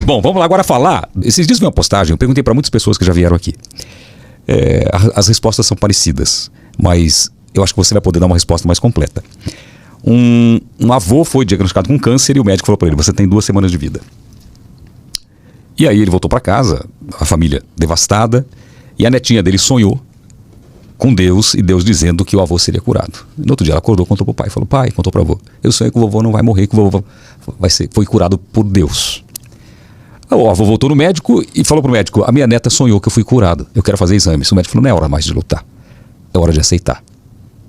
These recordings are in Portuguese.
Bom, vamos lá agora falar. Esses dias vi uma postagem, eu perguntei para muitas pessoas que já vieram aqui. As respostas são parecidas, mas eu acho que você vai poder dar uma resposta mais completa. Um avô foi diagnosticado com câncer e o médico falou para ele: você tem 2 semanas de vida. E aí ele voltou para casa, a família devastada, e a netinha dele sonhou com Deus, e Deus dizendo que o avô seria curado. No outro dia ela acordou, contou pro pai, falou: pai, contou pro avô, eu sonhei que o vovô não vai morrer, que o vovô foi curado por Deus. O avô voltou no médico e falou pro médico: a minha neta sonhou que eu fui curado, eu quero fazer exames. O médico falou: não é hora mais de lutar, é hora de aceitar,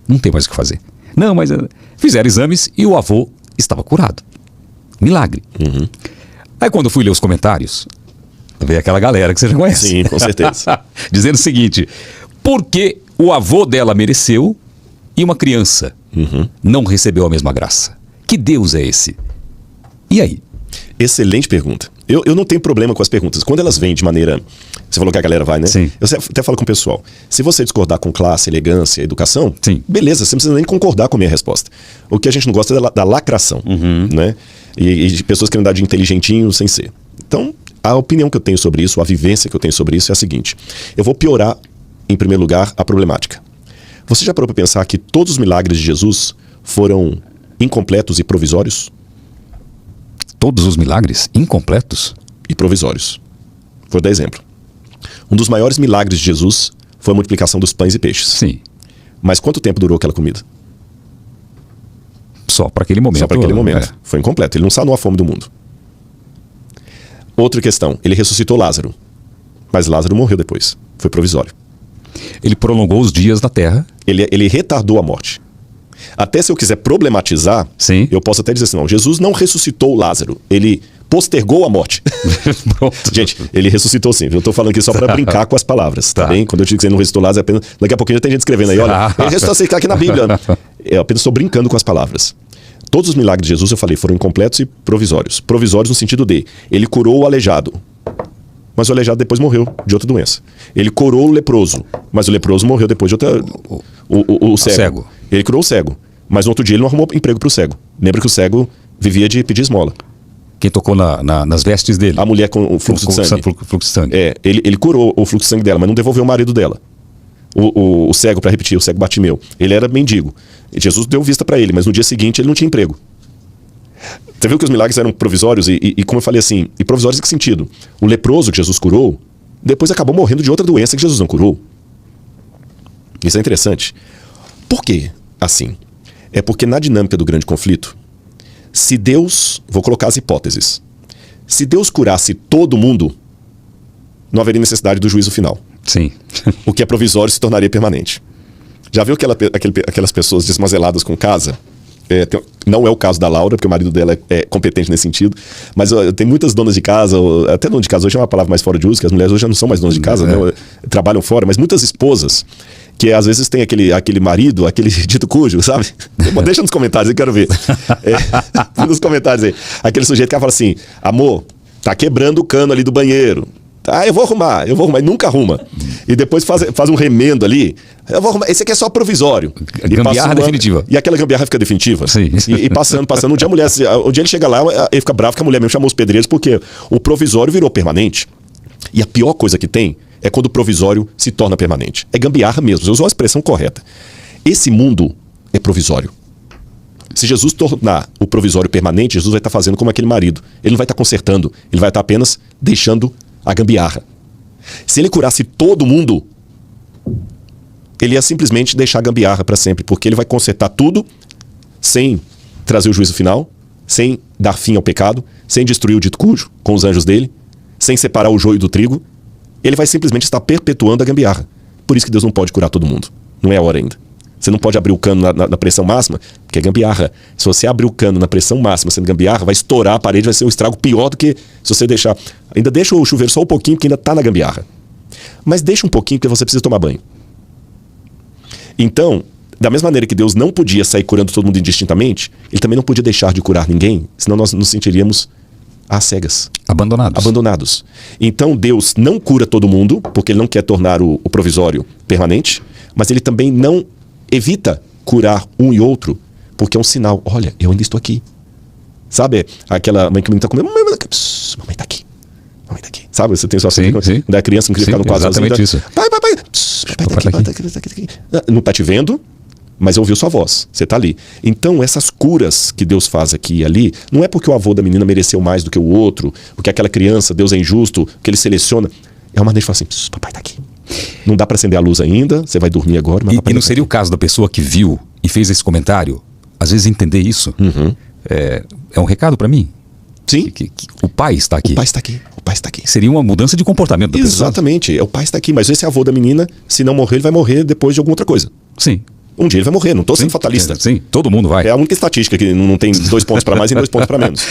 não tem mais o que fazer. Não, mas fizeram exames e o avô estava curado. Milagre. Aí quando eu fui ler os comentários, veio aquela galera que você já conhece. Sim, com certeza. Dizendo o seguinte: por que o avô dela mereceu e uma criança não recebeu a mesma graça? Que Deus é esse? E aí? Excelente pergunta. Eu não tenho problema com as perguntas. Quando elas vêm de maneira... Você falou que a galera vai, né? Sim. Eu até falo com o pessoal. Se você discordar com classe, elegância, educação, sim, beleza, você não precisa nem concordar com a minha resposta. O que a gente não gosta é da lacração, né? E de pessoas querendo dar de inteligentinho sem ser. Então, a opinião que eu tenho sobre isso, a vivência que eu tenho sobre isso é a seguinte: eu vou piorar, em primeiro lugar, a problemática. Você já parou para pensar que todos os milagres de Jesus foram incompletos e provisórios? Todos os milagres incompletos e provisórios. Vou dar exemplo. Um dos maiores milagres de Jesus foi a multiplicação dos pães e peixes. Sim. Mas quanto tempo durou aquela comida? Só para aquele momento. Só para aquele momento. Foi incompleto. Ele não sanou a fome do mundo. Outra questão. Ele ressuscitou Lázaro. Mas Lázaro morreu depois. Foi provisório. Ele prolongou os dias na terra. Ele retardou a morte. Até se eu quiser problematizar, sim, eu posso até dizer assim: não, Jesus não ressuscitou Lázaro. Ele postergou a morte. Gente, ele ressuscitou sim. Eu tô falando aqui só para brincar com as palavras, tá bem? Quando eu digo que ele não ressuscitou Lázaro, apenas... daqui a pouquinho já tem gente escrevendo aí: olha, ele ressuscitou, você tá aqui na Bíblia. Eu apenas estou brincando com as palavras. Todos os milagres de Jesus, eu falei, foram incompletos e provisórios. Provisórios no sentido de: ele curou o aleijado, mas o aleijado depois morreu de outra doença. Ele curou o leproso, mas o leproso morreu depois de outra... O cego. Ele curou o cego, mas no outro dia ele não arrumou emprego para o cego. Lembra que o cego vivia de pedir esmola. Quem tocou nas vestes dele? A mulher com o fluxo de sangue. Fluxo de sangue. Ele curou o fluxo de sangue dela, mas não devolveu o marido dela. O cego, para repetir, o cego Bartimeu, ele era mendigo. E Jesus deu vista para ele, mas no dia seguinte ele não tinha emprego. Você viu que os milagres eram provisórios e como eu falei assim, e provisórios em que sentido? O leproso que Jesus curou, depois acabou morrendo de outra doença que Jesus não curou. Isso é interessante. Por quê assim? É porque na dinâmica do grande conflito, se Deus, vou colocar as hipóteses, se Deus curasse todo mundo, não haveria necessidade do juízo final. Sim. O que é provisório se tornaria permanente. Já viu aquelas pessoas desmazeladas com casa? Não é o caso da Laura, porque o marido dela é competente nesse sentido, mas tem muitas donas de casa, até dona de casa hoje é uma palavra mais fora de uso, que as mulheres hoje já não são mais donas de casa, né? Trabalham fora, mas muitas esposas que às vezes tem aquele marido, aquele dito cujo, sabe? Deixa nos comentários, eu quero ver. Nos comentários aí. Aquele sujeito que fala assim: amor, tá quebrando o cano ali do banheiro. Eu vou arrumar, e nunca arruma. E depois faz um remendo ali. Eu vou arrumar, esse aqui é só provisório. Gambiarra definitiva. E aquela gambiarra fica definitiva. Sim. E passando. Um dia ele chega lá, ele fica bravo que a mulher mesmo chamou os pedreiros, porque o provisório virou permanente. E a pior coisa que tem é quando o provisório se torna permanente. É gambiarra mesmo, você usou a expressão correta. Esse mundo é provisório. Se Jesus tornar o provisório permanente, Jesus vai estar fazendo como aquele marido. Ele não vai estar consertando, ele vai estar apenas deixando a gambiarra. Se ele curasse todo mundo, ele ia simplesmente deixar a gambiarra para sempre, porque ele vai consertar tudo sem trazer o juízo final, sem dar fim ao pecado, sem destruir o dito cujo com os anjos dele, sem separar o joio do trigo. Ele vai simplesmente estar perpetuando a gambiarra. Por isso que Deus não pode curar todo mundo. Não é a hora ainda. Você não pode abrir o cano na pressão máxima, porque é gambiarra. Se você abrir o cano na pressão máxima sendo gambiarra, vai estourar a parede, vai ser um estrago pior do que se você deixar... Ainda deixa o chuveiro só um pouquinho, porque ainda está na gambiarra. Mas deixa um pouquinho, porque você precisa tomar banho. Então, da mesma maneira que Deus não podia sair curando todo mundo indistintamente, Ele também não podia deixar de curar ninguém, senão nós nos sentiríamos às cegas. Abandonados. Então Deus não cura todo mundo, porque Ele não quer tornar o provisório permanente, mas Ele também não evita curar um e outro, porque é um sinal: olha, eu ainda estou aqui. Sabe aquela mãe que o menino está comendo? Mamãe está aqui. Sabe? Você tem sua filha, sim. da criança não queria ficar no quarto sozinho. Exatamente isso. Pai, tá aqui. Não tá te vendo, mas ouviu sua voz. Você tá ali. Então, essas curas que Deus faz aqui e ali, não é porque o avô da menina mereceu mais do que o outro, porque aquela criança, Deus é injusto, que ele seleciona. É uma maneira de falar assim, papai tá aqui. Não dá pra acender a luz ainda, você vai dormir agora, mas papai E não seria o caso da pessoa que viu e fez esse comentário, às vezes entender isso, é um recado pra mim? Sim. Que o pai está aqui. O pai está aqui. O pai está aqui. Seria uma mudança de comportamento da pessoa. Exatamente. O pai está aqui. Mas esse avô da menina, se não morrer, ele vai morrer depois de alguma outra coisa. Sim. Um dia ele vai morrer. Não estou sendo fatalista. Sim, todo mundo vai. É a única estatística que não tem 2 pontos para mais e 2 pontos para menos.